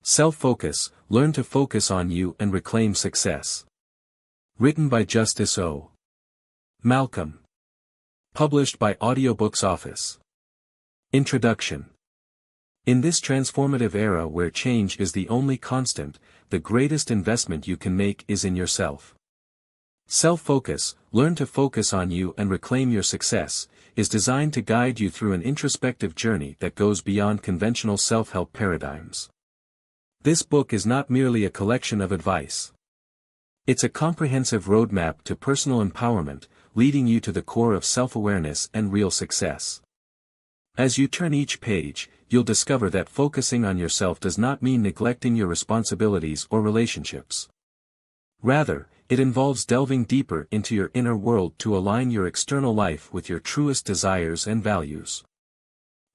Self-Focus, Learn to Focus on You and Reclaim Success. Written by Justice O. Malcolm. Published by Audiobooks Office. Introduction. In this transformative era where change is the only constant, the greatest investment you can make is in yourself. Self-Focus, Learn to Focus on You and Reclaim Your Success, is designed to guide you through an introspective journey that goes beyond conventional self-help paradigms. This book is not merely a collection of advice. It's a comprehensive roadmap to personal empowerment, leading you to the core of self-awareness and real success. As you turn each page, you'll discover that focusing on yourself does not mean neglecting your responsibilities or relationships. Rather, it involves delving deeper into your inner world to align your external life with your truest desires and values.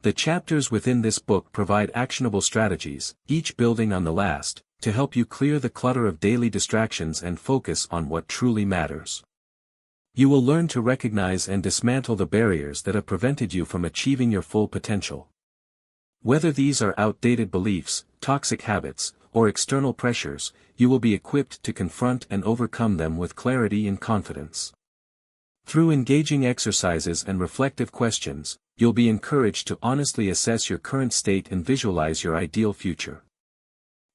The chapters within this book provide actionable strategies, each building on the last, to help you clear the clutter of daily distractions and focus on what truly matters. You will learn to recognize and dismantle the barriers that have prevented you from achieving your full potential. Whether these are outdated beliefs, toxic habits, or external pressures, you will be equipped to confront and overcome them with clarity and confidence. Through engaging exercises and reflective questions, you'll be encouraged to honestly assess your current state and visualize your ideal future.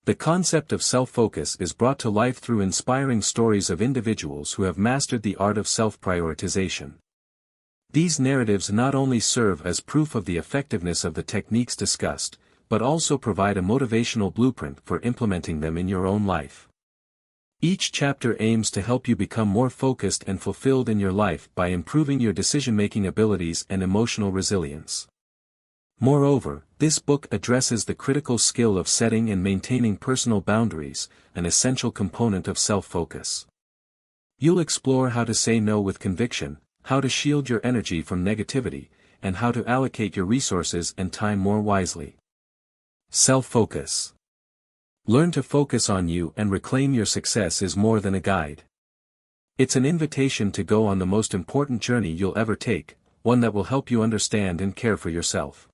The concept of self-focus is brought to life through inspiring stories of individuals who have mastered the art of self-prioritization. These narratives not only serve as proof of the effectiveness of the techniques discussed, but also provide a motivational blueprint for implementing them in your own life. Each chapter aims to help you become more focused and fulfilled in your life by improving your decision-making abilities and emotional resilience. Moreover, this book addresses the critical skill of setting and maintaining personal boundaries, an essential component of self-focus. You'll explore how to say no with conviction, how to shield your energy from negativity, and how to allocate your resources and time more wisely. Self-Focus. Learn to Focus on You and Reclaim Your Success is more than a guide. It's an invitation to go on the most important journey you'll ever take, one that will help you understand and care for yourself.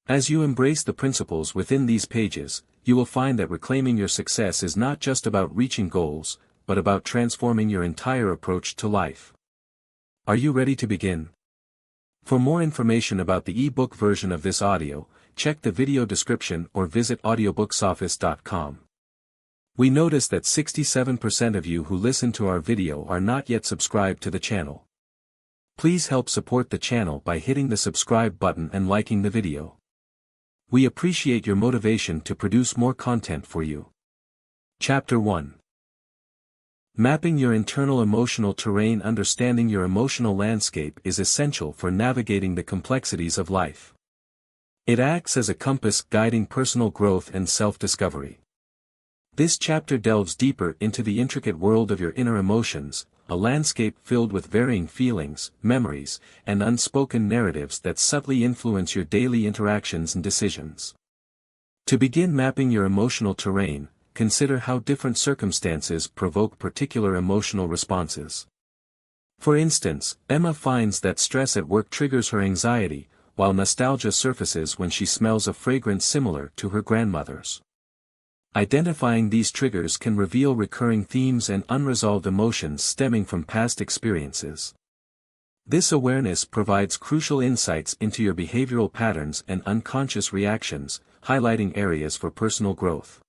As you embrace the principles within these pages, you will find that reclaiming your success is not just about reaching goals, but about transforming your entire approach to life. Are you ready to begin? For more information about the ebook version of this audio, check the video description or visit audiobooksoffice.com. We notice that 67% of you who listen to our video are not yet subscribed to the channel. Please help support the channel by hitting the subscribe button and liking the video. We appreciate your motivation to produce more content for you. Chapter 1. Mapping your internal emotional terrain. Understanding your emotional landscape is essential for navigating the complexities of life. It acts as a compass guiding personal growth and self-discovery. This chapter delves deeper into the intricate world of your inner emotions, a landscape filled with varying feelings, memories, and unspoken narratives that subtly influence your daily interactions and decisions. To begin mapping your emotional terrain, consider how different circumstances provoke particular emotional responses. For instance, Emma finds that stress at work triggers her anxiety, while nostalgia surfaces when she smells a fragrance similar to her grandmother's. Identifying these triggers can reveal recurring themes and unresolved emotions stemming from past experiences. This awareness provides crucial insights into your behavioral patterns and unconscious reactions, highlighting areas for personal growth.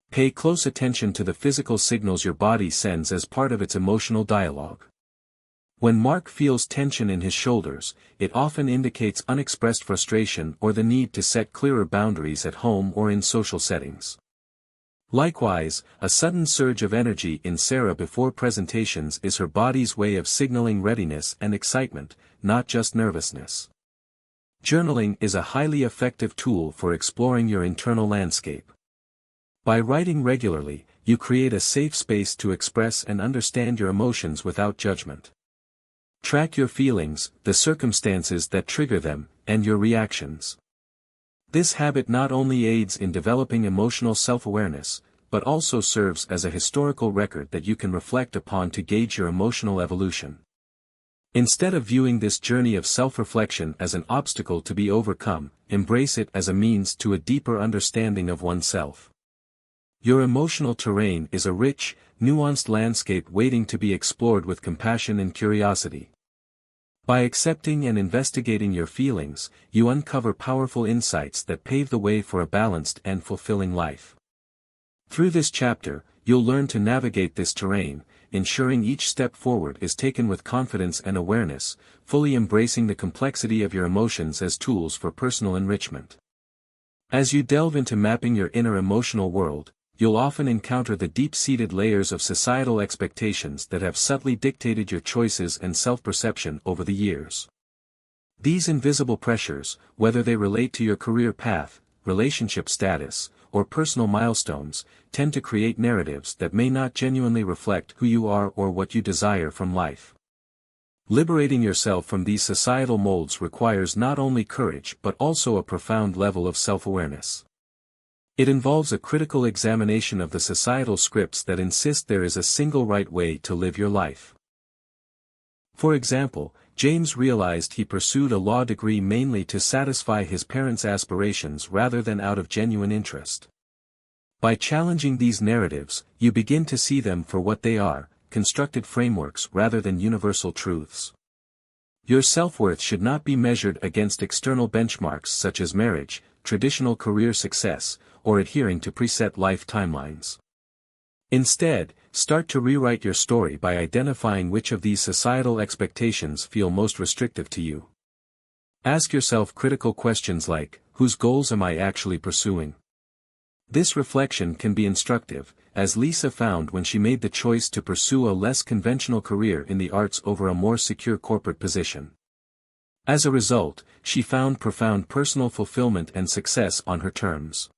Pay close attention to the physical signals your body sends as part of its emotional dialogue. When Mark feels tension in his shoulders, it often indicates unexpressed frustration or the need to set clearer boundaries at home or in social settings. Likewise, a sudden surge of energy in Sarah before presentations is her body's way of signaling readiness and excitement, not just nervousness. Journaling is a highly effective tool for exploring your internal landscape. By writing regularly, you create a safe space to express and understand your emotions without judgment. Track your feelings, the circumstances that trigger them, and your reactions. This habit not only aids in developing emotional self-awareness, but also serves as a historical record that you can reflect upon to gauge your emotional evolution. Instead of viewing this journey of self-reflection as an obstacle to be overcome, embrace it as a means to a deeper understanding of oneself. Your emotional terrain is a rich, nuanced landscape waiting to be explored with compassion and curiosity. By accepting and investigating your feelings, you uncover powerful insights that pave the way for a balanced and fulfilling life. Through this chapter, you'll learn to navigate this terrain, ensuring each step forward is taken with confidence and awareness, fully embracing the complexity of your emotions as tools for personal enrichment. As you delve into mapping your inner emotional world, you'll often encounter the deep-seated layers of societal expectations that have subtly dictated your choices and self-perception over the years. These invisible pressures, whether they relate to your career path, relationship status, or personal milestones, tend to create narratives that may not genuinely reflect who you are or what you desire from life. Liberating yourself from these societal molds requires not only courage but also a profound level of self-awareness. It involves a critical examination of the societal scripts that insist there is a single right way to live your life. For example, James realized he pursued a law degree mainly to satisfy his parents' aspirations rather than out of genuine interest. By challenging these narratives, you begin to see them for what they are, constructed frameworks rather than universal truths. Your self-worth should not be measured against external benchmarks such as marriage, traditional career success, or adhering to preset life timelines. Instead, start to rewrite your story by identifying which of these societal expectations feel most restrictive to you. Ask yourself critical questions like, whose goals am I actually pursuing? This reflection can be instructive, as Lisa found when she made the choice to pursue a less conventional career in the arts over a more secure corporate position. As a result, she found profound personal fulfillment and success on her terms.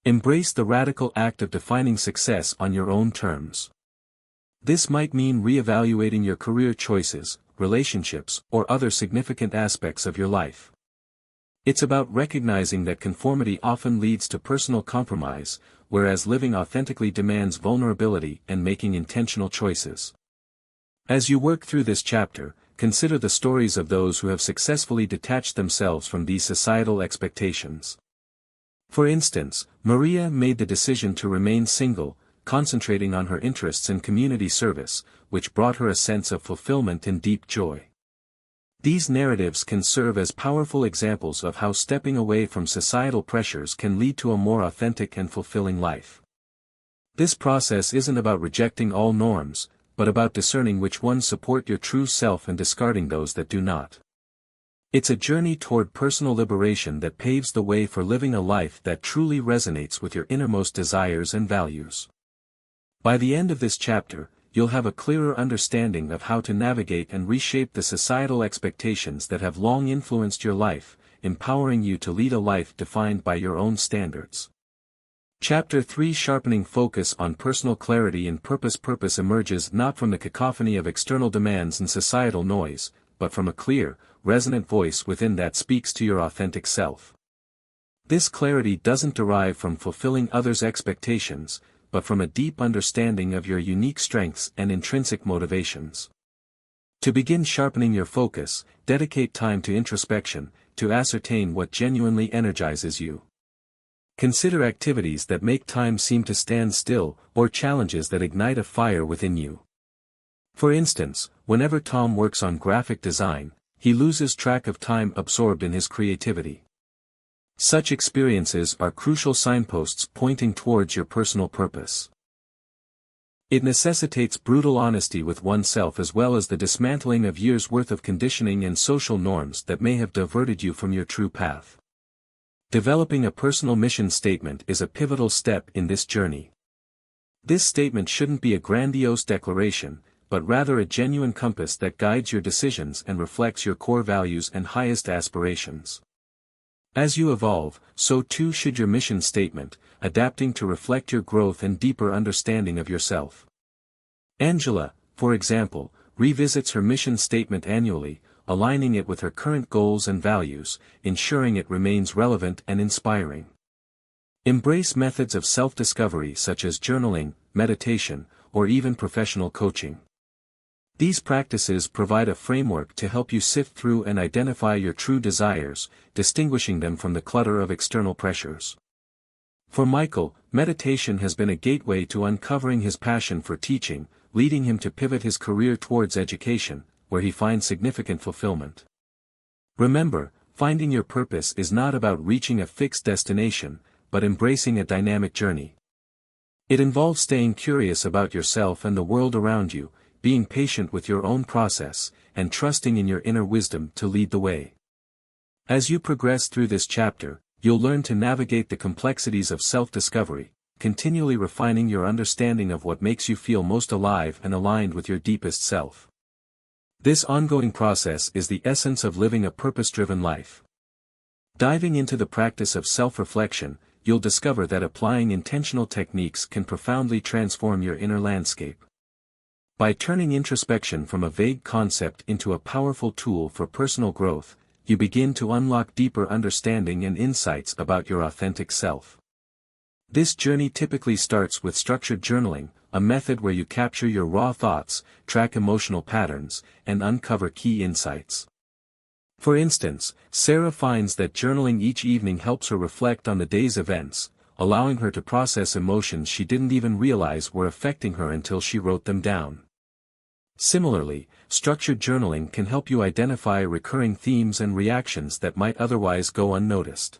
Embrace the radical act of defining success on your own terms. This might mean reevaluating your career choices, relationships, or other significant aspects of your life. It's about recognizing that conformity often leads to personal compromise, whereas living authentically demands vulnerability and making intentional choices. As you work through this chapter, consider the stories of those who have successfully detached themselves from these societal expectations. For instance, Maria made the decision to remain single, concentrating on her interests in community service, which brought her a sense of fulfillment and deep joy. These narratives can serve as powerful examples of how stepping away from societal pressures can lead to a more authentic and fulfilling life. This process isn't about rejecting all norms, but about discerning which ones support your true self and discarding those that do not. It's a journey toward personal liberation that paves the way for living a life that truly resonates with your innermost desires and values. By the end of this chapter, you'll have a clearer understanding of how to navigate and reshape the societal expectations that have long influenced your life, empowering you to lead a life defined by your own standards. Chapter 3 Sharpening Focus on Personal Clarity and Purpose. Purpose emerges not from the cacophony of external demands and societal noise, but from a clear, resonant voice within that speaks to your authentic self. This clarity doesn't derive from fulfilling others' expectations, but from a deep understanding of your unique strengths and intrinsic motivations. To begin sharpening your focus, dedicate time to introspection, to ascertain what genuinely energizes you. Consider activities that make time seem to stand still, or challenges that ignite a fire within you. For instance, whenever Tom works on graphic design, he loses track of time absorbed in his creativity. Such experiences are crucial signposts pointing towards your personal purpose. It necessitates brutal honesty with oneself as well as the dismantling of years' worth of conditioning and social norms that may have diverted you from your true path. Developing a personal mission statement is a pivotal step in this journey. This statement shouldn't be a grandiose declaration, but rather a genuine compass that guides your decisions and reflects your core values and highest aspirations. As you evolve, so too should your mission statement, adapting to reflect your growth and deeper understanding of yourself. Angela, for example, revisits her mission statement annually, aligning it with her current goals and values, ensuring it remains relevant and inspiring. Embrace methods of self-discovery such as journaling, meditation, or even professional coaching. These practices provide a framework to help you sift through and identify your true desires, distinguishing them from the clutter of external pressures. For Michael, meditation has been a gateway to uncovering his passion for teaching, leading him to pivot his career towards education, where he finds significant fulfillment. Remember, finding your purpose is not about reaching a fixed destination, but embracing a dynamic journey. It involves staying curious about yourself and the world around you, being patient with your own process, and trusting in your inner wisdom to lead the way. As you progress through this chapter, you'll learn to navigate the complexities of self-discovery, continually refining your understanding of what makes you feel most alive and aligned with your deepest self. This ongoing process is the essence of living a purpose-driven life. Diving into the practice of self-reflection, you'll discover that applying intentional techniques can profoundly transform your inner landscape. By turning introspection from a vague concept into a powerful tool for personal growth, you begin to unlock deeper understanding and insights about your authentic self. This journey typically starts with structured journaling, a method where you capture your raw thoughts, track emotional patterns, and uncover key insights. For instance, Sarah finds that journaling each evening helps her reflect on the day's events, allowing her to process emotions she didn't even realize were affecting her until she wrote them down. Similarly, structured journaling can help you identify recurring themes and reactions that might otherwise go unnoticed.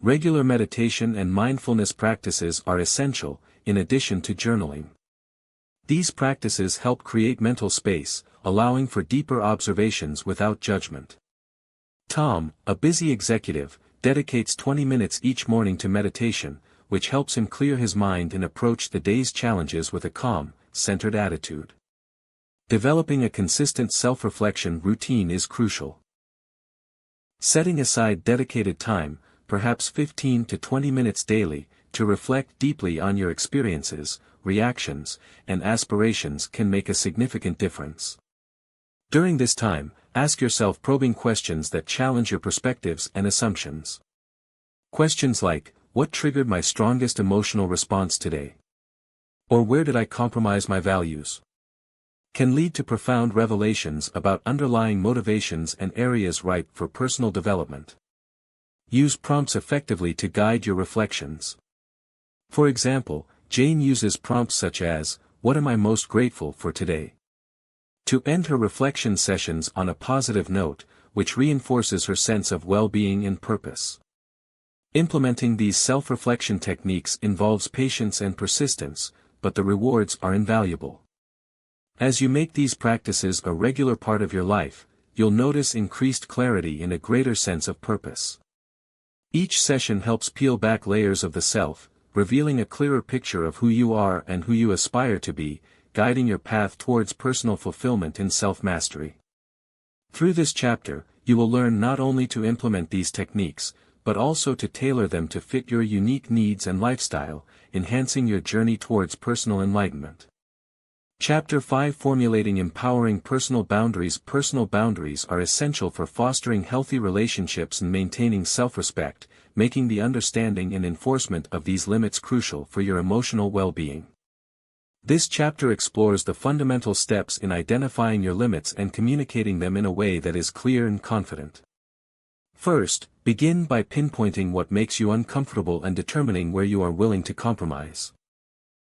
Regular meditation and mindfulness practices are essential, in addition to journaling. These practices help create mental space, allowing for deeper observations without judgment. Tom, a busy executive, dedicates 20 minutes each morning to meditation, which helps him clear his mind and approach the day's challenges with a calm, centered attitude. Developing a consistent self-reflection routine is crucial. Setting aside dedicated time, perhaps 15 to 20 minutes daily, to reflect deeply on your experiences, reactions, and aspirations can make a significant difference. During this time, ask yourself probing questions that challenge your perspectives and assumptions. Questions like, what triggered my strongest emotional response today? Or where did I compromise my values? Can lead to profound revelations about underlying motivations and areas ripe for personal development. Use prompts effectively to guide your reflections. For example, Jane uses prompts such as, what am I most grateful for today? To end her reflection sessions on a positive note, which reinforces her sense of well-being and purpose. Implementing these self-reflection techniques involves patience and persistence, but the rewards are invaluable. As you make these practices a regular part of your life, you'll notice increased clarity and a greater sense of purpose. Each session helps peel back layers of the self, revealing a clearer picture of who you are and who you aspire to be, guiding your path towards personal fulfillment and self-mastery. Through this chapter, you will learn not only to implement these techniques, but also to tailor them to fit your unique needs and lifestyle, enhancing your journey towards personal enlightenment. Chapter 5 Formulating Empowering Personal Boundaries. Personal boundaries are essential for fostering healthy relationships and maintaining self-respect, making the understanding and enforcement of these limits crucial for your emotional well-being. This chapter explores the fundamental steps in identifying your limits and communicating them in a way that is clear and confident. First, begin by pinpointing what makes you uncomfortable and determining where you are willing to compromise.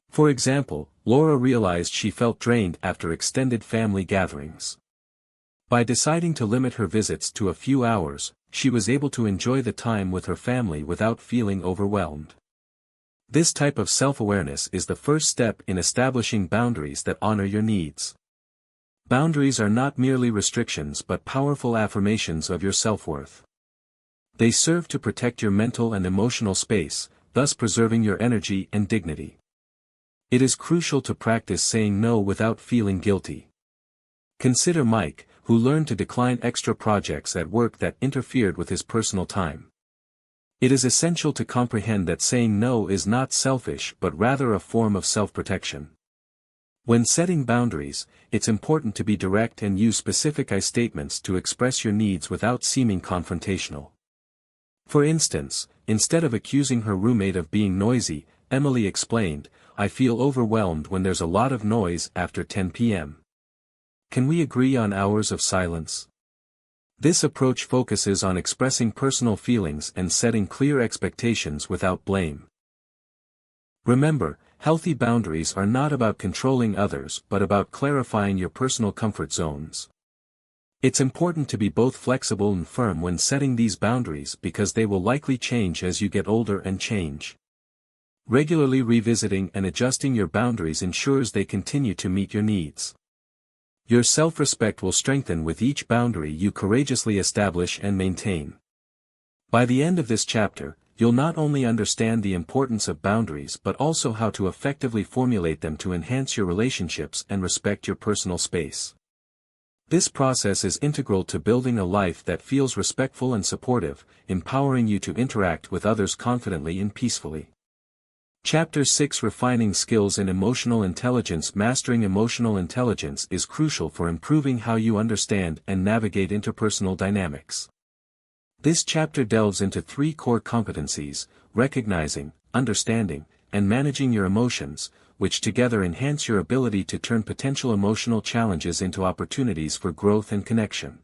For example, Laura realized she felt drained after extended family gatherings. By deciding to limit her visits to a few hours, she was able to enjoy the time with her family without feeling overwhelmed. This type of self-awareness is the first step in establishing boundaries that honor your needs. Boundaries are not merely restrictions but powerful affirmations of your self-worth. They serve to protect your mental and emotional space, thus preserving your energy and dignity. It is crucial to practice saying no without feeling guilty. Consider Mike, who learned to decline extra projects at work that interfered with his personal time. It is essential to comprehend that saying no is not selfish but rather a form of self-protection. When setting boundaries, it's important to be direct and use specific I statements to express your needs without seeming confrontational. For instance, instead of accusing her roommate of being noisy, Emily explained, I feel overwhelmed when there's a lot of noise after 10 p.m. Can we agree on hours of silence? This approach focuses on expressing personal feelings and setting clear expectations without blame. Remember, healthy boundaries are not about controlling others but about clarifying your personal comfort zones. It's important to be both flexible and firm when setting these boundaries because they will likely change as you get older and change. Regularly revisiting and adjusting your boundaries ensures they continue to meet your needs. Your self-respect will strengthen with each boundary you courageously establish and maintain. By the end of this chapter, you'll not only understand the importance of boundaries but also how to effectively formulate them to enhance your relationships and respect your personal space. This process is integral to building a life that feels respectful and supportive, empowering you to interact with others confidently and peacefully. Chapter 6: Refining Skills in Emotional Intelligence. Mastering emotional intelligence is crucial for improving how you understand and navigate interpersonal dynamics. This chapter delves into 3 core competencies: recognizing, understanding, and managing your emotions, which together enhance your ability to turn potential emotional challenges into opportunities for growth and connection.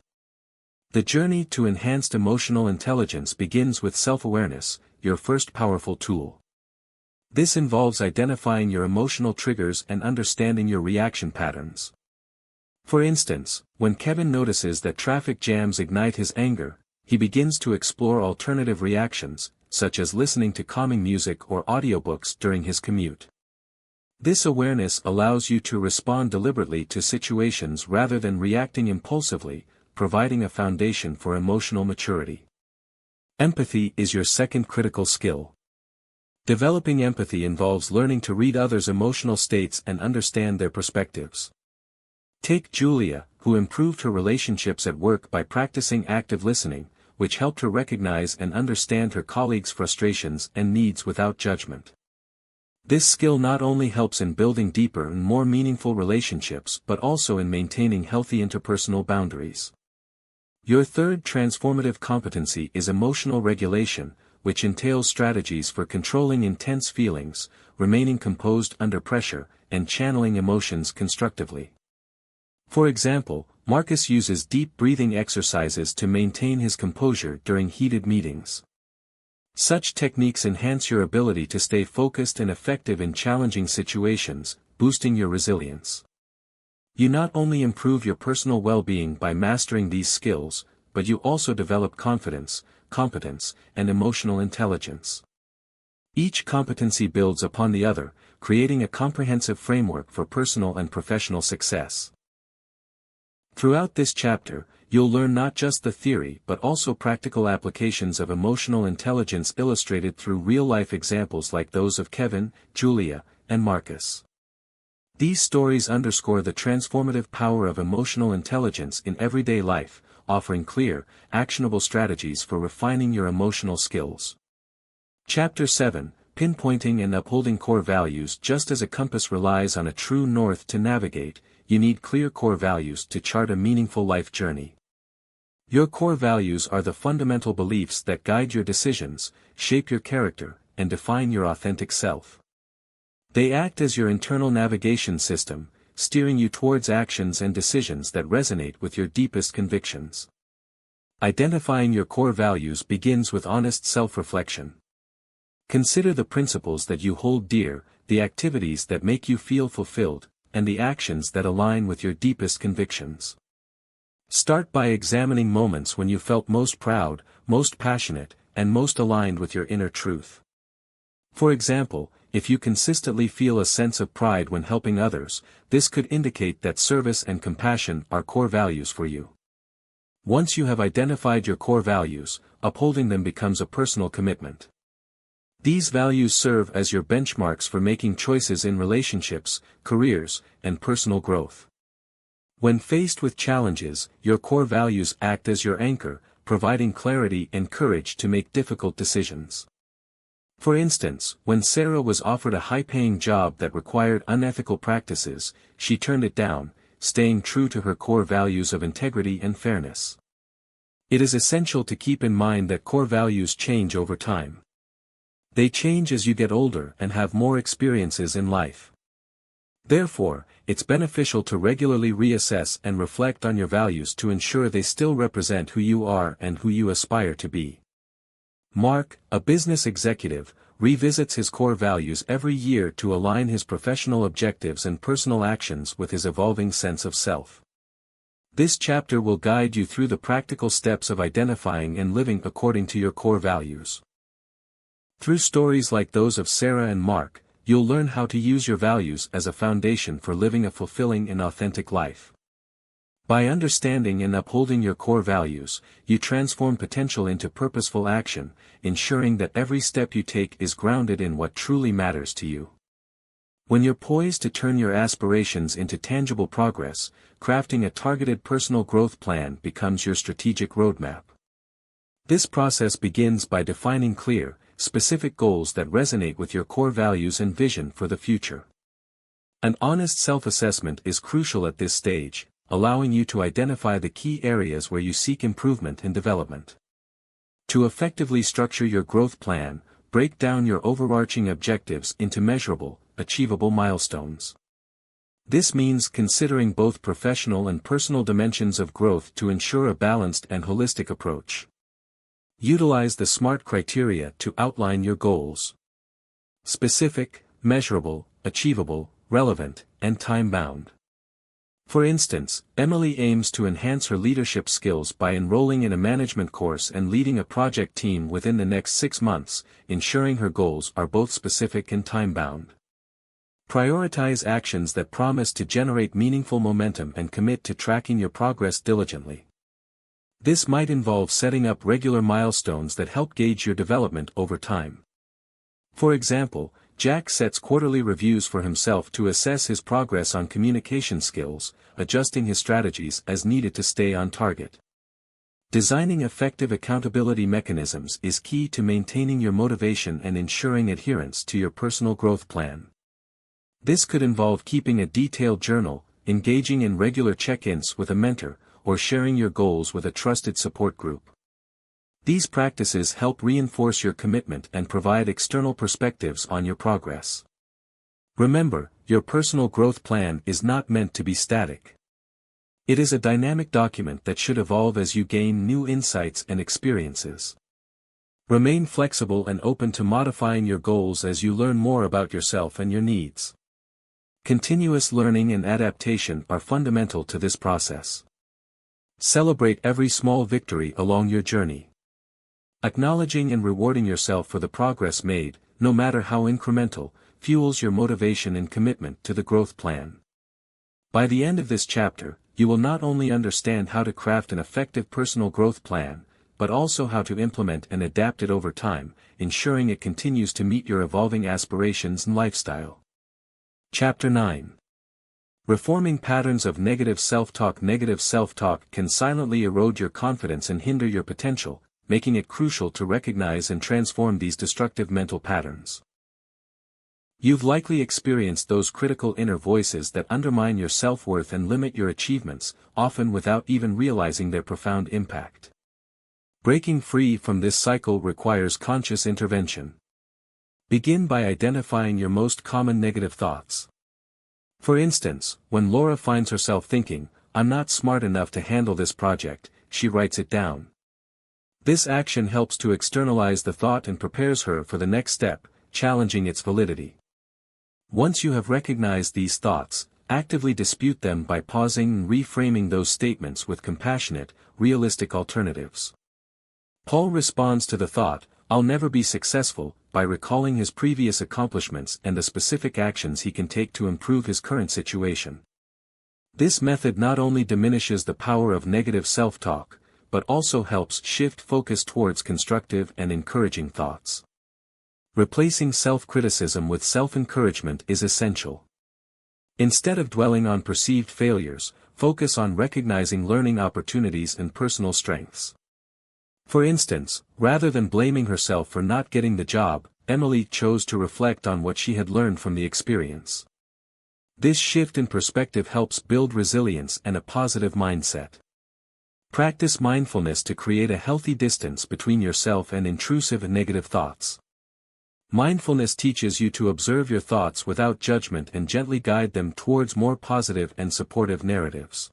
The journey to enhanced emotional intelligence begins with self-awareness, your first powerful tool. This involves identifying your emotional triggers and understanding your reaction patterns. For instance, when Kevin notices that traffic jams ignite his anger, he begins to explore alternative reactions, such as listening to calming music or audiobooks during his commute. This awareness allows you to respond deliberately to situations rather than reacting impulsively, providing a foundation for emotional maturity. Empathy is your second critical skill. Developing empathy involves learning to read others' emotional states and understand their perspectives. Take Julia, who improved her relationships at work by practicing active listening, which helped her recognize and understand her colleagues' frustrations and needs without judgment. This skill not only helps in building deeper and more meaningful relationships but also in maintaining healthy interpersonal boundaries. Your third transformative competency is emotional regulation, which entails strategies for controlling intense feelings, remaining composed under pressure, and channeling emotions constructively. For example, Marcus uses deep breathing exercises to maintain his composure during heated meetings. Such techniques enhance your ability to stay focused and effective in challenging situations, boosting your resilience. You not only improve your personal well-being by mastering these skills, but you also develop confidence, competence, and emotional intelligence. Each competency builds upon the other, creating a comprehensive framework for personal and professional success. Throughout this chapter, you'll learn not just the theory but also practical applications of emotional intelligence illustrated through real-life examples like those of Kevin, Julia, and Marcus. These stories underscore the transformative power of emotional intelligence in everyday life, offering clear, actionable strategies for refining your emotional skills. Chapter 7: Pinpointing and Upholding Core Values. Just as a compass relies on a true north to navigate, you need clear core values to chart a meaningful life journey. Your core values are the fundamental beliefs that guide your decisions, shape your character, and define your authentic self. They act as your internal navigation system, steering you towards actions and decisions that resonate with your deepest convictions. Identifying your core values begins with honest self-reflection. Consider the principles that you hold dear, the activities that make you feel fulfilled, and the actions that align with your deepest convictions. Start by examining moments when you felt most proud, most passionate, and most aligned with your inner truth. For example, if you consistently feel a sense of pride when helping others, this could indicate that service and compassion are core values for you. Once you have identified your core values, upholding them becomes a personal commitment. These values serve as your benchmarks for making choices in relationships, careers, and personal growth. When faced with challenges, your core values act as your anchor, providing clarity and courage to make difficult decisions. For instance, when Sarah was offered a high-paying job that required unethical practices, she turned it down, staying true to her core values of integrity and fairness. It is essential to keep in mind that core values change over time. They change as you get older and have more experiences in life. Therefore, it's beneficial to regularly reassess and reflect on your values to ensure they still represent who you are and who you aspire to be. Mark, a business executive, revisits his core values every year to align his professional objectives and personal actions with his evolving sense of self. This chapter will guide you through the practical steps of identifying and living according to your core values. Through stories like those of Sarah and Mark, you'll learn how to use your values as a foundation for living a fulfilling and authentic life. By understanding and upholding your core values, you transform potential into purposeful action, ensuring that every step you take is grounded in what truly matters to you. When you're poised to turn your aspirations into tangible progress, crafting a targeted personal growth plan becomes your strategic roadmap. This process begins by defining clear, specific goals that resonate with your core values and vision for the future. An honest self-assessment is crucial at this stage, allowing you to identify the key areas where you seek improvement and development. To effectively structure your growth plan, break down your overarching objectives into measurable, achievable milestones. This means considering both professional and personal dimensions of growth to ensure a balanced and holistic approach. Utilize the SMART criteria to outline your goals. Specific, measurable, achievable, relevant, and time-bound. For instance, Emily aims to enhance her leadership skills by enrolling in a management course and leading a project team within the next 6 months, ensuring her goals are both specific and time-bound. Prioritize actions that promise to generate meaningful momentum and commit to tracking your progress diligently. This might involve setting up regular milestones that help gauge your development over time. For example, Jack sets quarterly reviews for himself to assess his progress on communication skills, adjusting his strategies as needed to stay on target. Designing effective accountability mechanisms is key to maintaining your motivation and ensuring adherence to your personal growth plan. This could involve keeping a detailed journal, engaging in regular check-ins with a mentor, or sharing your goals with a trusted support group. These practices help reinforce your commitment and provide external perspectives on your progress. Remember, your personal growth plan is not meant to be static. It is a dynamic document that should evolve as you gain new insights and experiences. Remain flexible and open to modifying your goals as you learn more about yourself and your needs. Continuous learning and adaptation are fundamental to this process. Celebrate every small victory along your journey. Acknowledging and rewarding yourself for the progress made, no matter how incremental, fuels your motivation and commitment to the growth plan. By the end of this chapter, you will not only understand how to craft an effective personal growth plan, but also how to implement and adapt it over time, ensuring it continues to meet your evolving aspirations and lifestyle. Chapter 9. Reforming patterns of negative self-talk. Negative self-talk can silently erode your confidence and hinder your potential, making it crucial to recognize and transform these destructive mental patterns. You've likely experienced those critical inner voices that undermine your self-worth and limit your achievements, often without even realizing their profound impact. Breaking free from this cycle requires conscious intervention. Begin by identifying your most common negative thoughts. For instance, when Laura finds herself thinking, "I'm not smart enough to handle this project," she writes it down. This action helps to externalize the thought and prepares her for the next step, challenging its validity. Once you have recognized these thoughts, actively dispute them by pausing and reframing those statements with compassionate, realistic alternatives. Paul responds to the thought, "I'll never be successful," by recalling his previous accomplishments and the specific actions he can take to improve his current situation. This method not only diminishes the power of negative self-talk, but also helps shift focus towards constructive and encouraging thoughts. Replacing self-criticism with self-encouragement is essential. Instead of dwelling on perceived failures, focus on recognizing learning opportunities and personal strengths. For instance, rather than blaming herself for not getting the job, Emily chose to reflect on what she had learned from the experience. This shift in perspective helps build resilience and a positive mindset. Practice mindfulness to create a healthy distance between yourself and intrusive and negative thoughts. Mindfulness teaches you to observe your thoughts without judgment and gently guide them towards more positive and supportive narratives.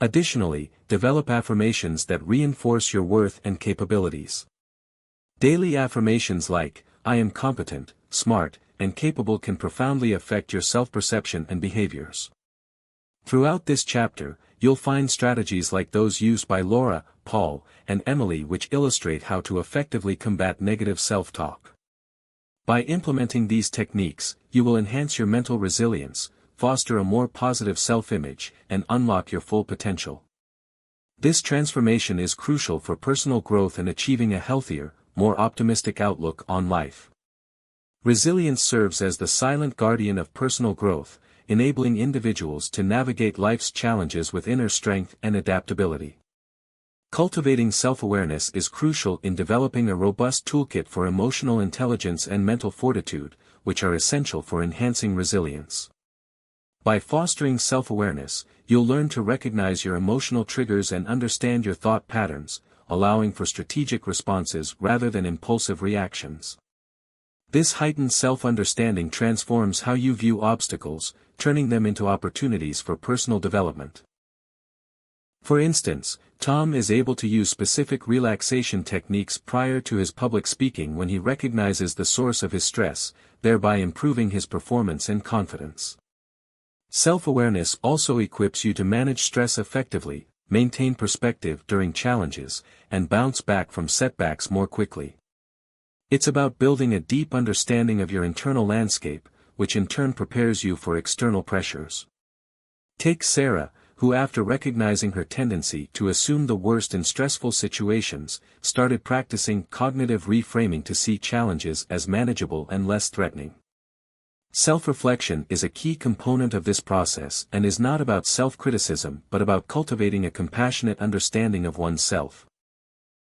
Additionally, develop affirmations that reinforce your worth and capabilities. Daily affirmations like, "I am competent, smart, and capable" can profoundly affect your self-perception and behaviors. Throughout this chapter, you'll find strategies like those used by Laura, Paul, and Emily which illustrate how to effectively combat negative self-talk. By implementing these techniques, you will enhance your mental resilience, foster a more positive self-image, and unlock your full potential. This transformation is crucial for personal growth and achieving a healthier, more optimistic outlook on life. Resilience serves as the silent guardian of personal growth, enabling individuals to navigate life's challenges with inner strength and adaptability. Cultivating self-awareness is crucial in developing a robust toolkit for emotional intelligence and mental fortitude, which are essential for enhancing resilience. By fostering self-awareness, you'll learn to recognize your emotional triggers and understand your thought patterns, allowing for strategic responses rather than impulsive reactions. This heightened self-understanding transforms how you view obstacles, turning them into opportunities for personal development. For instance, Tom is able to use specific relaxation techniques prior to his public speaking when he recognizes the source of his stress, thereby improving his performance and confidence. Self-awareness also equips you to manage stress effectively, maintain perspective during challenges, and bounce back from setbacks more quickly. It's about building a deep understanding of your internal landscape, which in turn prepares you for external pressures. Take Sarah, who after recognizing her tendency to assume the worst in stressful situations, started practicing cognitive reframing to see challenges as manageable and less threatening. Self-reflection is a key component of this process and is not about self-criticism but about cultivating a compassionate understanding of oneself.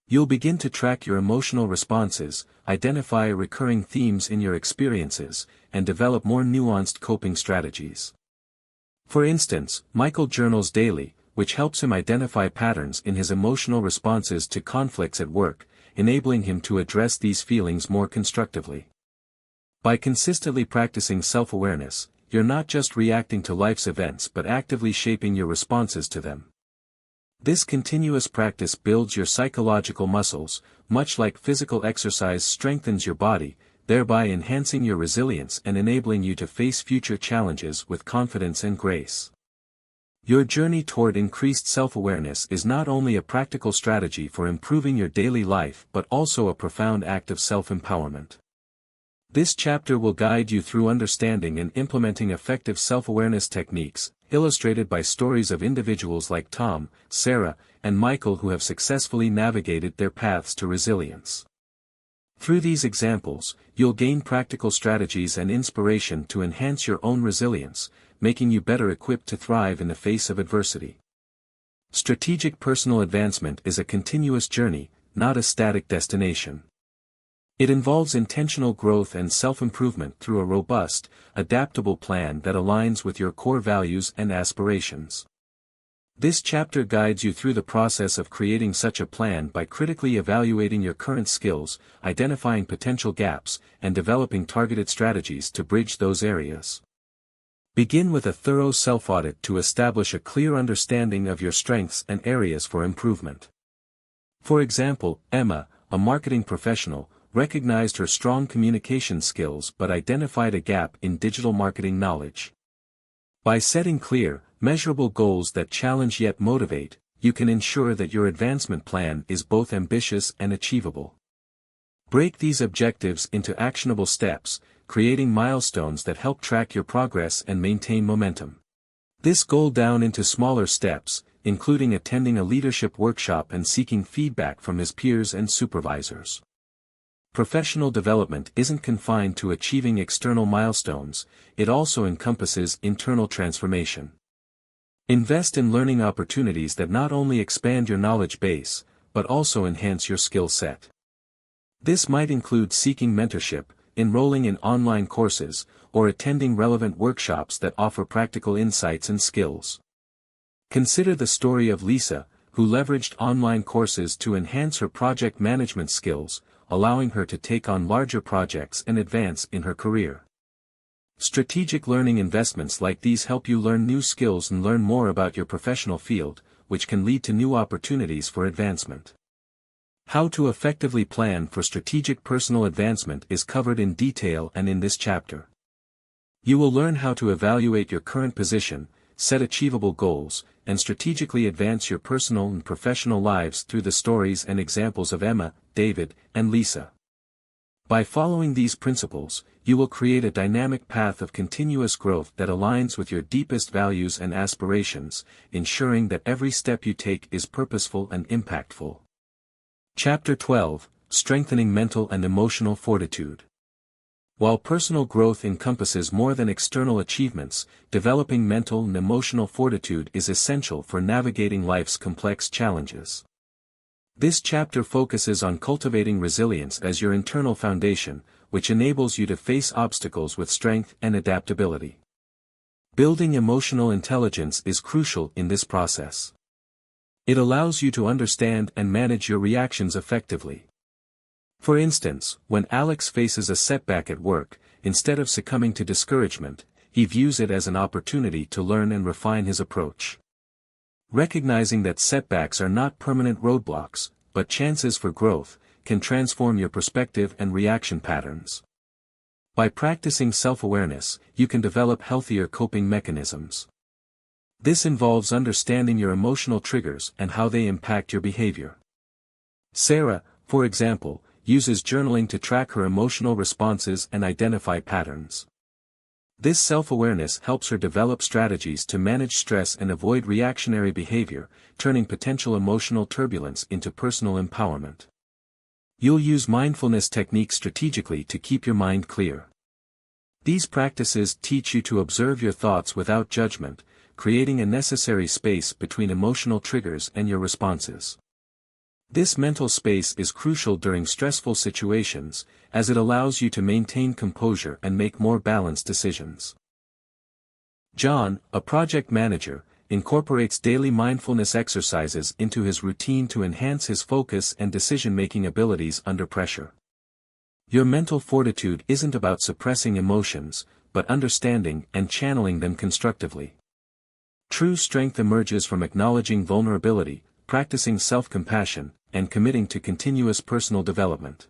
You'll begin to track your emotional responses, identify recurring themes in your experiences, and develop more nuanced coping strategies. For instance, Michael journals daily, which helps him identify patterns in his emotional responses to conflicts at work, enabling him to address these feelings more constructively. By consistently practicing self-awareness, you're not just reacting to life's events but actively shaping your responses to them. This continuous practice builds your psychological muscles, much like physical exercise strengthens your body, thereby enhancing your resilience and enabling you to face future challenges with confidence and grace. Your journey toward increased self-awareness is not only a practical strategy for improving your daily life but also a profound act of self-empowerment. This chapter will guide you through understanding and implementing effective self-awareness techniques, illustrated by stories of individuals like Tom, Sarah, and Michael who have successfully navigated their paths to resilience. Through these examples, you'll gain practical strategies and inspiration to enhance your own resilience, making you better equipped to thrive in the face of adversity. Strategic personal advancement is a continuous journey, not a static destination. It involves intentional growth and self-improvement through a robust, adaptable plan that aligns with your core values and aspirations. This chapter guides you through the process of creating such a plan by critically evaluating your current skills, identifying potential gaps, and developing targeted strategies to bridge those areas. Begin with a thorough self-audit to establish a clear understanding of your strengths and areas for improvement. For example, Emma, a marketing professional, recognized her strong communication skills but identified a gap in digital marketing knowledge. By setting clear, measurable goals that challenge yet motivate, you can ensure that your advancement plan is both ambitious and achievable. Break these objectives into actionable steps, creating milestones that help track your progress and maintain momentum. This goal down into smaller steps, including attending a leadership workshop and seeking feedback from his peers and supervisors. Professional development isn't confined to achieving external milestones, it also encompasses internal transformation. Invest in learning opportunities that not only expand your knowledge base, but also enhance your skill set. This might include seeking mentorship, enrolling in online courses, or attending relevant workshops that offer practical insights and skills. Consider the story of Lisa, who leveraged online courses to enhance her project management skills, allowing her to take on larger projects and advance in her career. Strategic learning investments like these help you learn new skills and learn more about your professional field, which can lead to new opportunities for advancement. How to effectively plan for strategic personal advancement is covered in detail and in this chapter. You will learn how to evaluate your current position, set achievable goals, and strategically advance your personal and professional lives through the stories and examples of Emma, David, and Lisa. By following these principles, you will create a dynamic path of continuous growth that aligns with your deepest values and aspirations, ensuring that every step you take is purposeful and impactful. Chapter 12, Strengthening Mental and Emotional Fortitude. While personal growth encompasses more than external achievements, developing mental and emotional fortitude is essential for navigating life's complex challenges. This chapter focuses on cultivating resilience as your internal foundation, which enables you to face obstacles with strength and adaptability. Building emotional intelligence is crucial in this process. It allows you to understand and manage your reactions effectively. For instance, when Alex faces a setback at work, instead of succumbing to discouragement, he views it as an opportunity to learn and refine his approach. Recognizing that setbacks are not permanent roadblocks, but chances for growth, can transform your perspective and reaction patterns. By practicing self-awareness, you can develop healthier coping mechanisms. This involves understanding your emotional triggers and how they impact your behavior. Sarah, for example, uses journaling to track her emotional responses and identify patterns. This self-awareness helps her develop strategies to manage stress and avoid reactionary behavior, turning potential emotional turbulence into personal empowerment. You'll use mindfulness techniques strategically to keep your mind clear. These practices teach you to observe your thoughts without judgment, creating a necessary space between emotional triggers and your responses. This mental space is crucial during stressful situations, as it allows you to maintain composure and make more balanced decisions. John, a project manager, incorporates daily mindfulness exercises into his routine to enhance his focus and decision-making abilities under pressure. Your mental fortitude isn't about suppressing emotions, but understanding and channeling them constructively. True strength emerges from acknowledging vulnerability, practicing self-compassion, and committing to continuous personal development.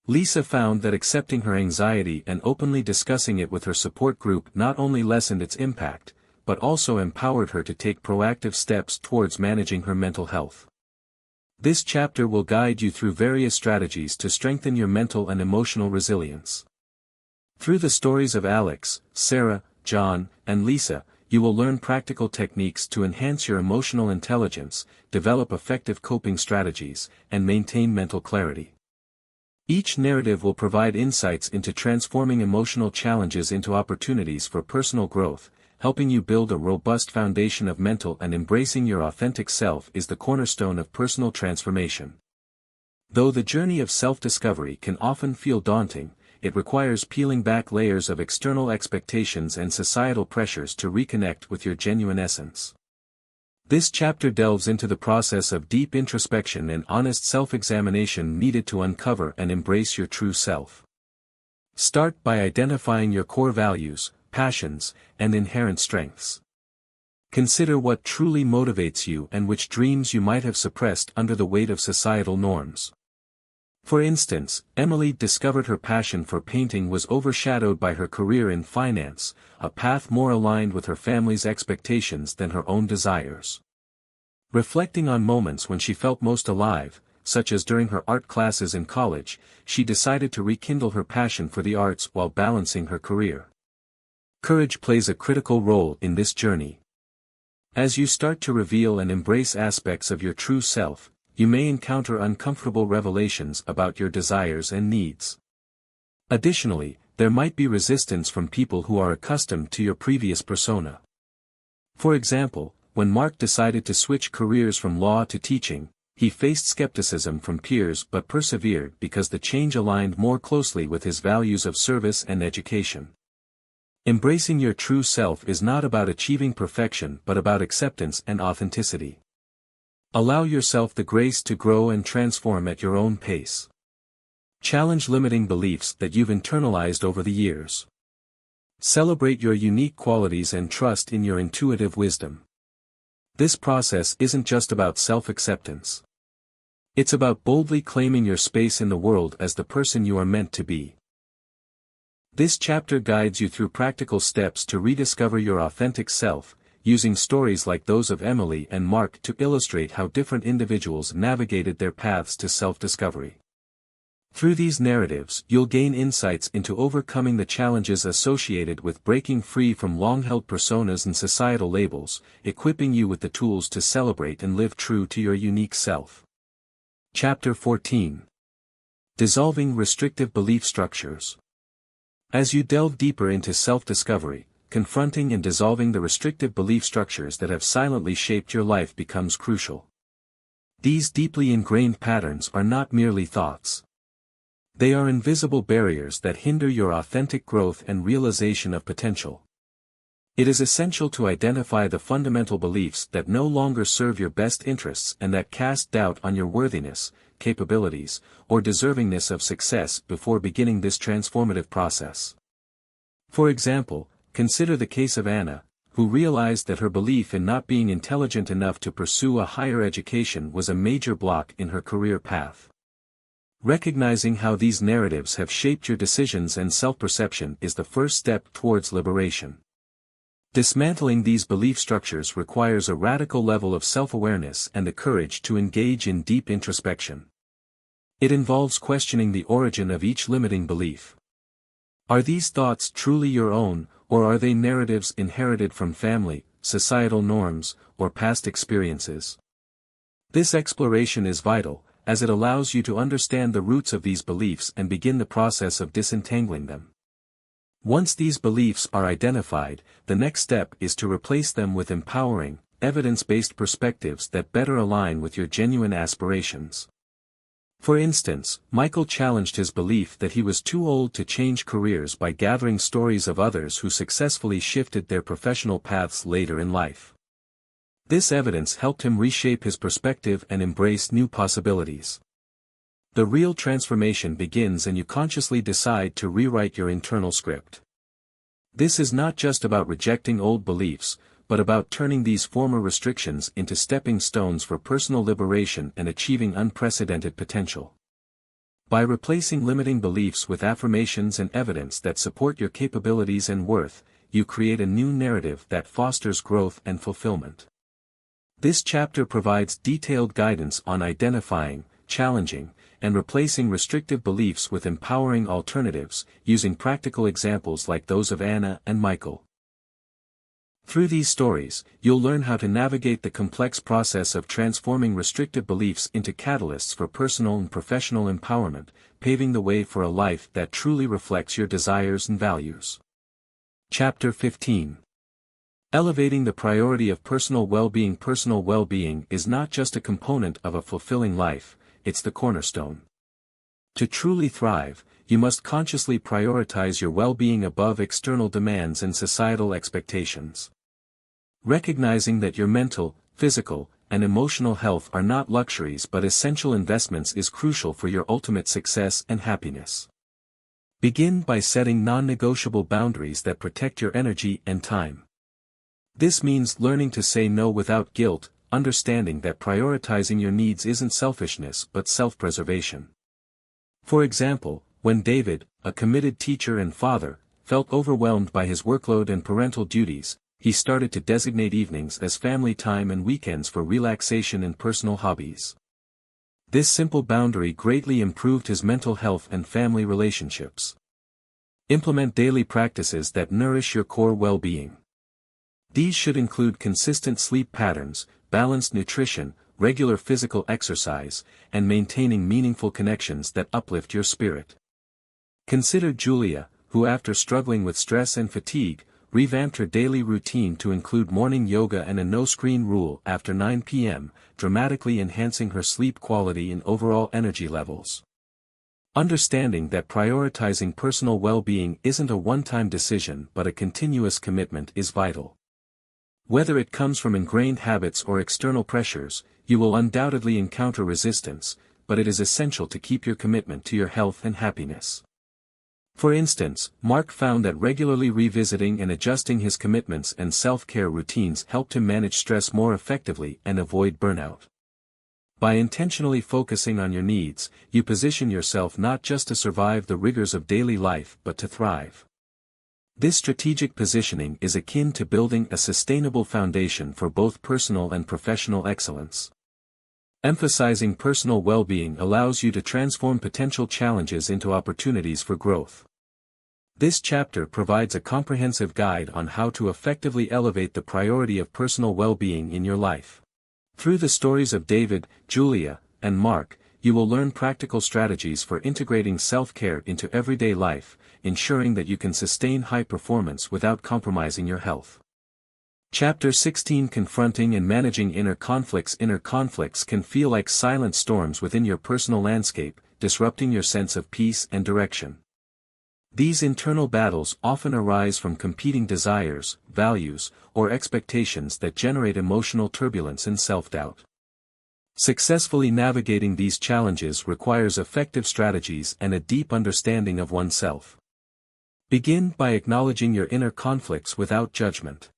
Lisa found that accepting her anxiety and openly discussing it with her support group not only lessened its impact, but also empowered her to take proactive steps towards managing her mental health. This chapter will guide you through various strategies to strengthen your mental and emotional resilience. Through the stories of Alex, Sarah, John, and Lisa, you will learn practical techniques to enhance your emotional intelligence, develop effective coping strategies, and maintain mental clarity. Each narrative will provide insights into transforming emotional challenges into opportunities for personal growth, helping you build a robust foundation of mental and embracing your authentic self is the cornerstone of personal transformation. Though the journey of self-discovery can often feel daunting, it requires peeling back layers of external expectations and societal pressures to reconnect with your genuine essence. This chapter delves into the process of deep introspection and honest self-examination needed to uncover and embrace your true self. Start by identifying your core values, passions, and inherent strengths. Consider what truly motivates you and which dreams you might have suppressed under the weight of societal norms. For instance, Emily discovered her passion for painting was overshadowed by her career in finance, a path more aligned with her family's expectations than her own desires. Reflecting on moments when she felt most alive, such as during her art classes in college, she decided to rekindle her passion for the arts while balancing her career. Courage plays a critical role in this journey. As you start to reveal and embrace aspects of your true self, you may encounter uncomfortable revelations about your desires and needs. Additionally, there might be resistance from people who are accustomed to your previous persona. For example, when Mark decided to switch careers from law to teaching, he faced skepticism from peers but persevered because the change aligned more closely with his values of service and education. Embracing your true self is not about achieving perfection but about acceptance and authenticity. Allow yourself the grace to grow and transform at your own pace. Challenge limiting beliefs that you've internalized over the years. Celebrate your unique qualities and trust in your intuitive wisdom. This process isn't just about self-acceptance. It's about boldly claiming your space in the world as the person you are meant to be. This chapter guides you through practical steps to rediscover your authentic self, using stories like those of Emily and Mark to illustrate how different individuals navigated their paths to self-discovery. Through these narratives, you'll gain insights into overcoming the challenges associated with breaking free from long-held personas and societal labels, equipping you with the tools to celebrate and live true to your unique self. Chapter 14. Dissolving Restrictive Belief Structures. As you delve deeper into self-discovery, confronting and dissolving the restrictive belief structures that have silently shaped your life becomes crucial. These deeply ingrained patterns are not merely thoughts. They are invisible barriers that hinder your authentic growth and realization of potential. It is essential to identify the fundamental beliefs that no longer serve your best interests and that cast doubt on your worthiness, capabilities, or deservingness of success before beginning this transformative process. For example, consider the case of Anna, who realized that her belief in not being intelligent enough to pursue a higher education was a major block in her career path. Recognizing how these narratives have shaped your decisions and self-perception is the first step towards liberation. Dismantling these belief structures requires a radical level of self-awareness and the courage to engage in deep introspection. It involves questioning the origin of each limiting belief. Are these thoughts truly your own, or are they narratives inherited from family, societal norms, or past experiences? This exploration is vital, as it allows you to understand the roots of these beliefs and begin the process of disentangling them. Once these beliefs are identified, the next step is to replace them with empowering, evidence-based perspectives that better align with your genuine aspirations. For instance, Michael challenged his belief that he was too old to change careers by gathering stories of others who successfully shifted their professional paths later in life. This evidence helped him reshape his perspective and embrace new possibilities. The real transformation begins when you consciously decide to rewrite your internal script. This is not just about rejecting old beliefs, but about turning these former restrictions into stepping stones for personal liberation and achieving unprecedented potential. By replacing limiting beliefs with affirmations and evidence that support your capabilities and worth, you create a new narrative that fosters growth and fulfillment. This chapter provides detailed guidance on identifying, challenging, and replacing restrictive beliefs with empowering alternatives, using practical examples like those of Anna and Michael. Through these stories, you'll learn how to navigate the complex process of transforming restrictive beliefs into catalysts for personal and professional empowerment, paving the way for a life that truly reflects your desires and values. Chapter 15. Elevating the priority of personal well-being. Personal well-being is not just a component of a fulfilling life, it's the cornerstone. To truly thrive, you must consciously prioritize your well-being above external demands and societal expectations. Recognizing that your mental, physical, and emotional health are not luxuries but essential investments is crucial for your ultimate success and happiness. Begin by setting non-negotiable boundaries that protect your energy and time. This means learning to say no without guilt, understanding that prioritizing your needs isn't selfishness but self-preservation. For example, when David, a committed teacher and father, felt overwhelmed by his workload and parental duties, he started to designate evenings as family time and weekends for relaxation and personal hobbies. This simple boundary greatly improved his mental health and family relationships. Implement daily practices that nourish your core well-being. These should include consistent sleep patterns, balanced nutrition, regular physical exercise, and maintaining meaningful connections that uplift your spirit. Consider Julia, who after struggling with stress and fatigue, revamped her daily routine to include morning yoga and a no-screen rule after 9 p.m., dramatically enhancing her sleep quality and overall energy levels. Understanding that prioritizing personal well-being isn't a one-time decision but a continuous commitment is vital. Whether it comes from ingrained habits or external pressures, you will undoubtedly encounter resistance, but it is essential to keep your commitment to your health and happiness. For instance, Mark found that regularly revisiting and adjusting his commitments and self-care routines helped him manage stress more effectively and avoid burnout. By intentionally focusing on your needs, you position yourself not just to survive the rigors of daily life but to thrive. This strategic positioning is akin to building a sustainable foundation for both personal and professional excellence. Emphasizing personal well-being allows you to transform potential challenges into opportunities for growth. This chapter provides a comprehensive guide on how to effectively elevate the priority of personal well-being in your life. Through the stories of David, Julia, and Mark, you will learn practical strategies for integrating self-care into everyday life, ensuring that you can sustain high performance without compromising your health. Chapter 16 Confronting and Managing Inner Conflicts. Inner conflicts can feel like silent storms within your personal landscape, disrupting your sense of peace and direction. These internal battles often arise from competing desires, values, or expectations that generate emotional turbulence and self-doubt. Successfully navigating these challenges requires effective strategies and a deep understanding of oneself. Begin by acknowledging your inner conflicts without judgment.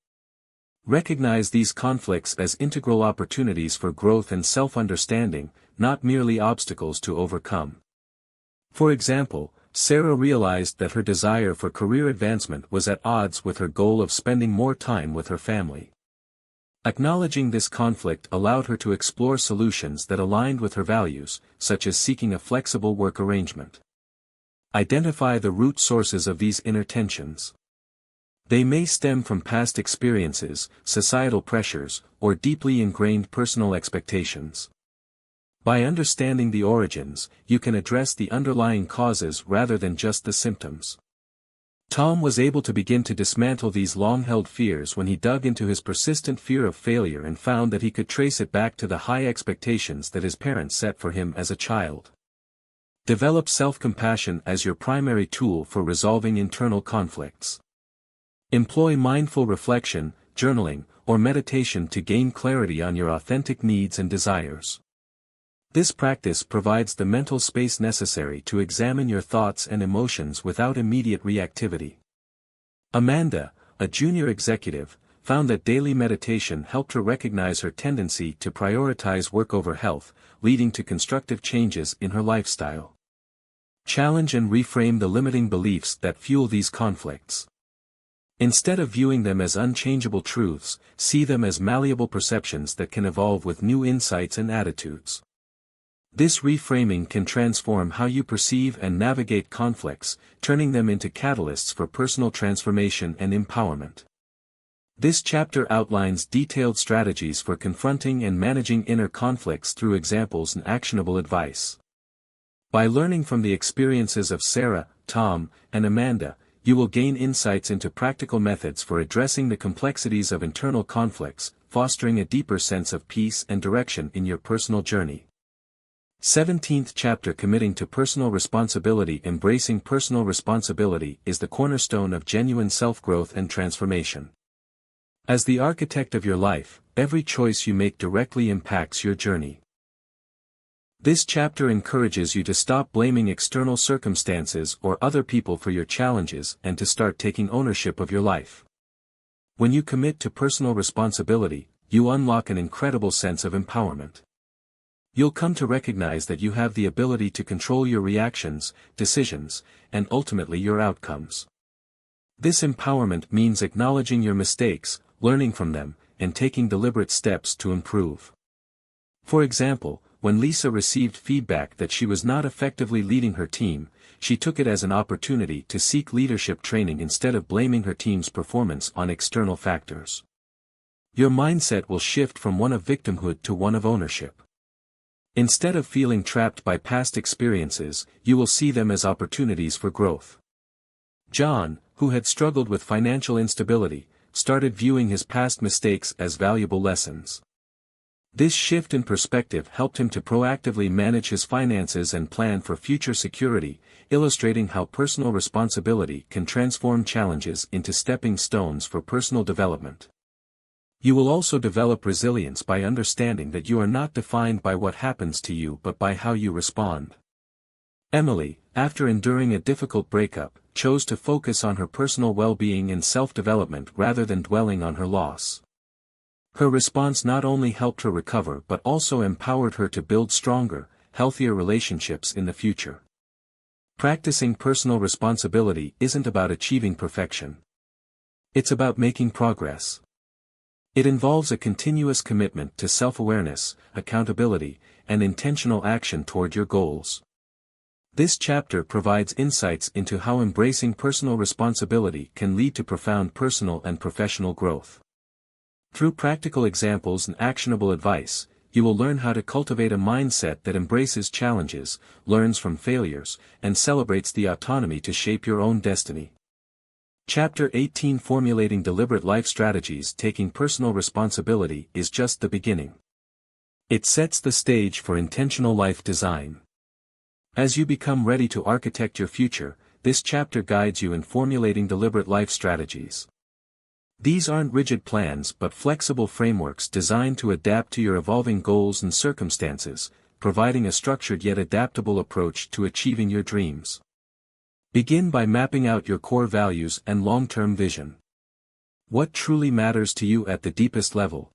Recognize these conflicts as integral opportunities for growth and self-understanding, not merely obstacles to overcome. For example, Sarah realized that her desire for career advancement was at odds with her goal of spending more time with her family. Acknowledging this conflict allowed her to explore solutions that aligned with her values, such as seeking a flexible work arrangement. Identify the root sources of these inner tensions. They may stem from past experiences, societal pressures, or deeply ingrained personal expectations. By understanding the origins, you can address the underlying causes rather than just the symptoms. Tom was able to begin to dismantle these long-held fears when he dug into his persistent fear of failure and found that he could trace it back to the high expectations that his parents set for him as a child. Develop self-compassion as your primary tool for resolving internal conflicts. Employ mindful reflection, journaling, or meditation to gain clarity on your authentic needs and desires. This practice provides the mental space necessary to examine your thoughts and emotions without immediate reactivity. Amanda, a junior executive, found that daily meditation helped her recognize her tendency to prioritize work over health, leading to constructive changes in her lifestyle. Challenge and reframe the limiting beliefs that fuel these conflicts. Instead of viewing them as unchangeable truths, see them as malleable perceptions that can evolve with new insights and attitudes. This reframing can transform how you perceive and navigate conflicts, turning them into catalysts for personal transformation and empowerment. This chapter outlines detailed strategies for confronting and managing inner conflicts through examples and actionable advice. By learning from the experiences of Sarah, Tom, and Amanda, you will gain insights into practical methods for addressing the complexities of internal conflicts, fostering a deeper sense of peace and direction in your personal journey. 17th chapter Committing to Personal Responsibility. Embracing personal responsibility is the cornerstone of genuine self-growth and transformation. As the architect of your life, every choice you make directly impacts your journey. This chapter encourages you to stop blaming external circumstances or other people for your challenges and to start taking ownership of your life. When you commit to personal responsibility, you unlock an incredible sense of empowerment. You'll come to recognize that you have the ability to control your reactions, decisions, and ultimately your outcomes. This empowerment means acknowledging your mistakes, learning from them, and taking deliberate steps to improve. For example, when Lisa received feedback that she was not effectively leading her team, she took it as an opportunity to seek leadership training instead of blaming her team's performance on external factors. Your mindset will shift from one of victimhood to one of ownership. Instead of feeling trapped by past experiences, you will see them as opportunities for growth. John, who had struggled with financial instability, started viewing his past mistakes as valuable lessons. This shift in perspective helped him to proactively manage his finances and plan for future security, illustrating how personal responsibility can transform challenges into stepping stones for personal development. You will also develop resilience by understanding that you are not defined by what happens to you but by how you respond. Emily, after enduring a difficult breakup, chose to focus on her personal well-being and self-development rather than dwelling on her loss. Her response not only helped her recover but also empowered her to build stronger, healthier relationships in the future. Practicing personal responsibility isn't about achieving perfection. It's about making progress. It involves a continuous commitment to self-awareness, accountability, and intentional action toward your goals. This chapter provides insights into how embracing personal responsibility can lead to profound personal and professional growth. Through practical examples and actionable advice, you will learn how to cultivate a mindset that embraces challenges, learns from failures, and celebrates the autonomy to shape your own destiny. Chapter 18 Formulating Deliberate Life Strategies. Taking personal responsibility is just the beginning. It sets the stage for intentional life design. As you become ready to architect your future, this chapter guides you in formulating deliberate life strategies. These aren't rigid plans but flexible frameworks designed to adapt to your evolving goals and circumstances, providing a structured yet adaptable approach to achieving your dreams. Begin by mapping out your core values and long-term vision. What truly matters to you at the deepest level?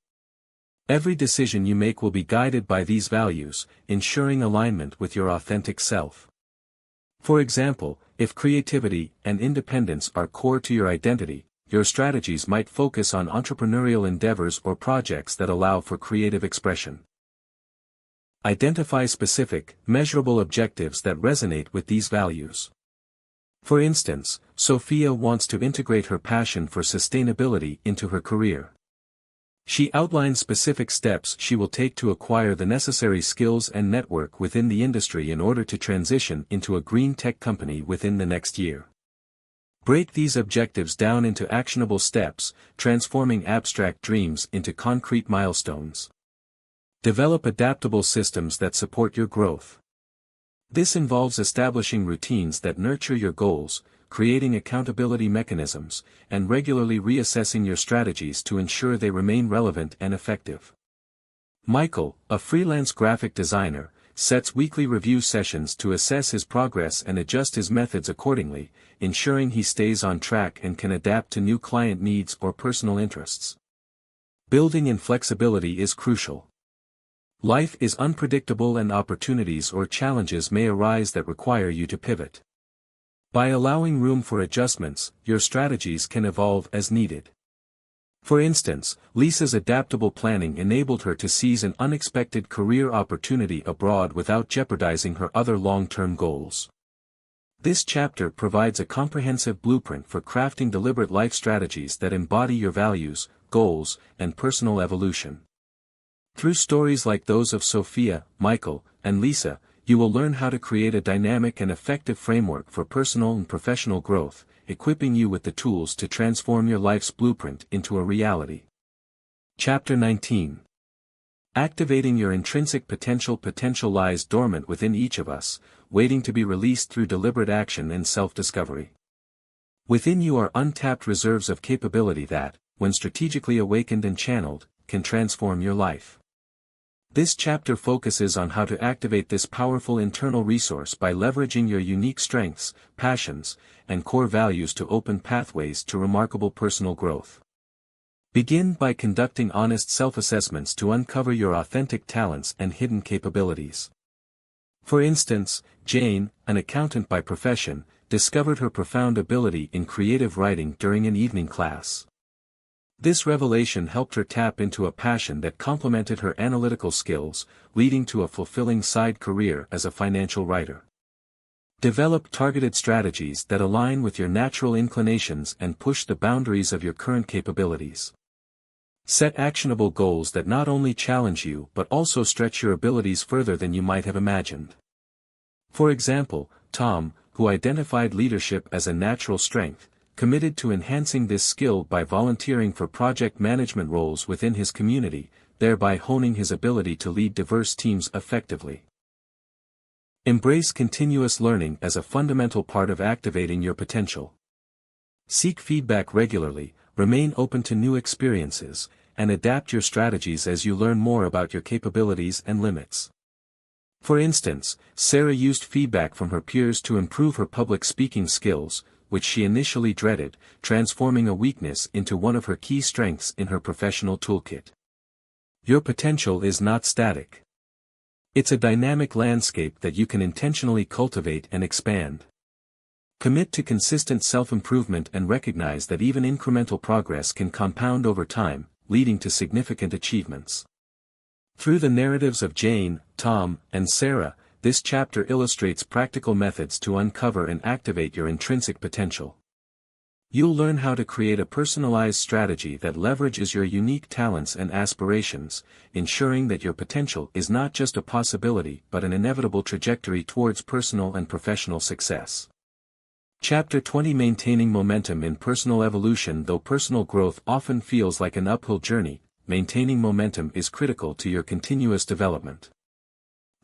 Every decision you make will be guided by these values, ensuring alignment with your authentic self. For example, if creativity and independence are core to your identity, your strategies might focus on entrepreneurial endeavors or projects that allow for creative expression. Identify specific, measurable objectives that resonate with these values. For instance, Sophia wants to integrate her passion for sustainability into her career. She outlines specific steps she will take to acquire the necessary skills and network within the industry in order to transition into a green tech company within the next year. Break these objectives down into actionable steps, transforming abstract dreams into concrete milestones. Develop adaptable systems that support your growth. This involves establishing routines that nurture your goals, creating accountability mechanisms, and regularly reassessing your strategies to ensure they remain relevant and effective. Michael, a freelance graphic designer, sets weekly review sessions to assess his progress and adjust his methods accordingly, ensuring he stays on track and can adapt to new client needs or personal interests. Building in flexibility is crucial. Life is unpredictable and opportunities or challenges may arise that require you to pivot. By allowing room for adjustments, your strategies can evolve as needed. For instance, Lisa's adaptable planning enabled her to seize an unexpected career opportunity abroad without jeopardizing her other long-term goals. This chapter provides a comprehensive blueprint for crafting deliberate life strategies that embody your values, goals, and personal evolution. Through stories like those of Sophia, Michael, and Lisa, you will learn how to create a dynamic and effective framework for personal and professional growth, equipping you with the tools to transform your life's blueprint into a reality. Chapter 19. Activating your intrinsic potential. Potential lies dormant within each of us, waiting to be released through deliberate action and self-discovery. Within you are untapped reserves of capability that, when strategically awakened and channeled, can transform your life. This chapter focuses on how to activate this powerful internal resource by leveraging your unique strengths, passions, and core values to open pathways to remarkable personal growth. Begin by conducting honest self-assessments to uncover your authentic talents and hidden capabilities. For instance, Jane, an accountant by profession, discovered her profound ability in creative writing during an evening class. This revelation helped her tap into a passion that complemented her analytical skills, leading to a fulfilling side career as a financial writer. Develop targeted strategies that align with your natural inclinations and push the boundaries of your current capabilities. Set actionable goals that not only challenge you but also stretch your abilities further than you might have imagined. For example, Tom, who identified leadership as a natural strength, committed to enhancing this skill by volunteering for project management roles within his community, thereby honing his ability to lead diverse teams effectively. Embrace continuous learning as a fundamental part of activating your potential. Seek feedback regularly, remain open to new experiences, and adapt your strategies as you learn more about your capabilities and limits. For instance, Sarah used feedback from her peers to improve her public speaking skills, which she initially dreaded, transforming a weakness into one of her key strengths in her professional toolkit. Your potential is not static. It's a dynamic landscape that you can intentionally cultivate and expand. Commit to consistent self-improvement and recognize that even incremental progress can compound over time, leading to significant achievements. Through the narratives of Jane, Tom, and Sarah, this chapter illustrates practical methods to uncover and activate your intrinsic potential. You'll learn how to create a personalized strategy that leverages your unique talents and aspirations, ensuring that your potential is not just a possibility but an inevitable trajectory towards personal and professional success. Chapter 20: Maintaining Momentum in Personal Evolution. Though personal growth often feels like an uphill journey, maintaining momentum is critical to your continuous development.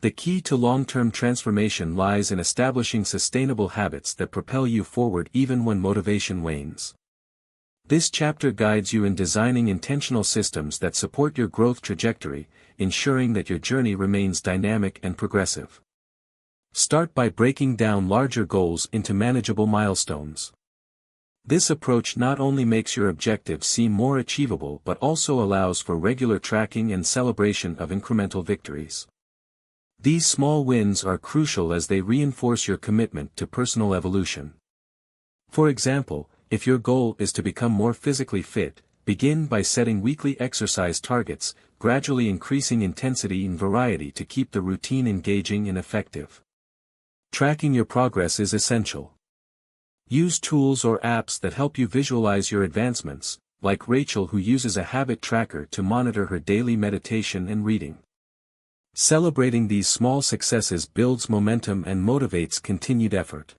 The key to long-term transformation lies in establishing sustainable habits that propel you forward even when motivation wanes. This chapter guides you in designing intentional systems that support your growth trajectory, ensuring that your journey remains dynamic and progressive. Start by breaking down larger goals into manageable milestones. This approach not only makes your objectives seem more achievable but also allows for regular tracking and celebration of incremental victories. These small wins are crucial as they reinforce your commitment to personal evolution. For example, if your goal is to become more physically fit, begin by setting weekly exercise targets, gradually increasing intensity and variety to keep the routine engaging and effective. Tracking your progress is essential. Use tools or apps that help you visualize your advancements, like Rachel, who uses a habit tracker to monitor her daily meditation and reading. Celebrating these small successes builds momentum and motivates continued effort.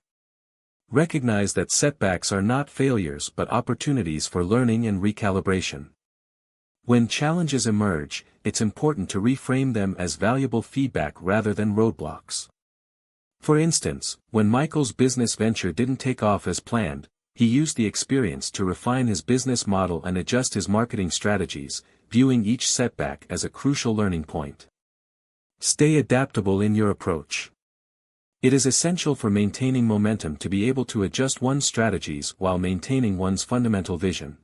Recognize that setbacks are not failures but opportunities for learning and recalibration. When challenges emerge, it's important to reframe them as valuable feedback rather than roadblocks. For instance, when Michael's business venture didn't take off as planned, he used the experience to refine his business model and adjust his marketing strategies, viewing each setback as a crucial learning point. Stay adaptable in your approach. It is essential for maintaining momentum to be able to adjust one's strategies while maintaining one's fundamental vision.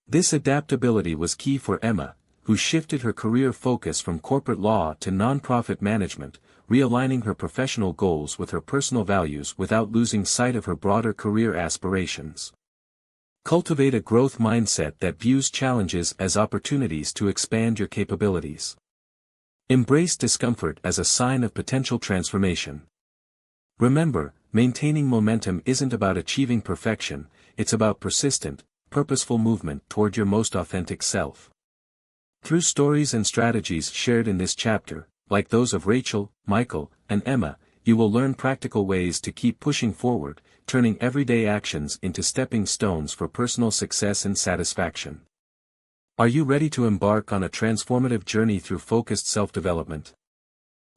This adaptability was key for Emma, who shifted her career focus from corporate law to nonprofit management, realigning her professional goals with her personal values without losing sight of her broader career aspirations. Cultivate a growth mindset that views challenges as opportunities to expand your capabilities. Embrace discomfort as a sign of potential transformation. Remember, maintaining momentum isn't about achieving perfection, it's about persistent, purposeful movement toward your most authentic self. Through stories and strategies shared in this chapter, like those of Rachel, Michael, and Emma, you will learn practical ways to keep pushing forward, turning everyday actions into stepping stones for personal success and satisfaction. Are you ready to embark on a transformative journey through focused self-development?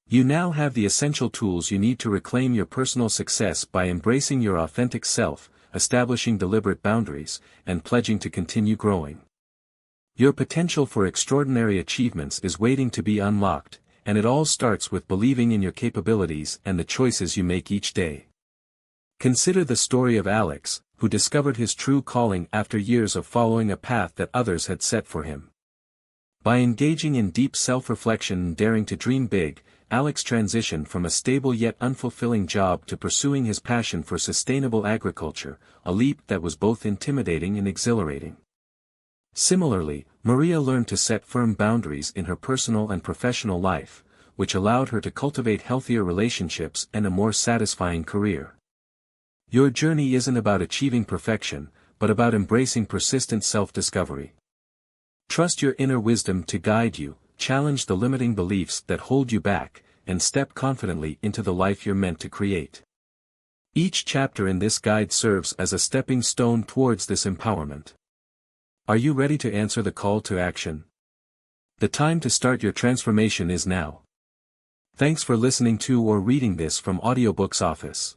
You now have the essential tools you need to reclaim your personal success by embracing your authentic self, establishing deliberate boundaries, and pledging to continue growing. Your potential for extraordinary achievements is waiting to be unlocked, and it all starts with believing in your capabilities and the choices you make each day. Consider the story of Alex, who discovered his true calling after years of following a path that others had set for him. By engaging in deep self-reflection and daring to dream big, Alex transitioned from a stable yet unfulfilling job to pursuing his passion for sustainable agriculture, a leap that was both intimidating and exhilarating. Similarly, Maria learned to set firm boundaries in her personal and professional life, which allowed her to cultivate healthier relationships and a more satisfying career. Your journey isn't about achieving perfection, but about embracing persistent self-discovery. Trust your inner wisdom to guide you, challenge the limiting beliefs that hold you back, and step confidently into the life you're meant to create. Each chapter in this guide serves as a stepping stone towards this empowerment. Are you ready to answer the call to action? The time to start your transformation is now. Thanks for listening to or reading this from Audiobooks Office.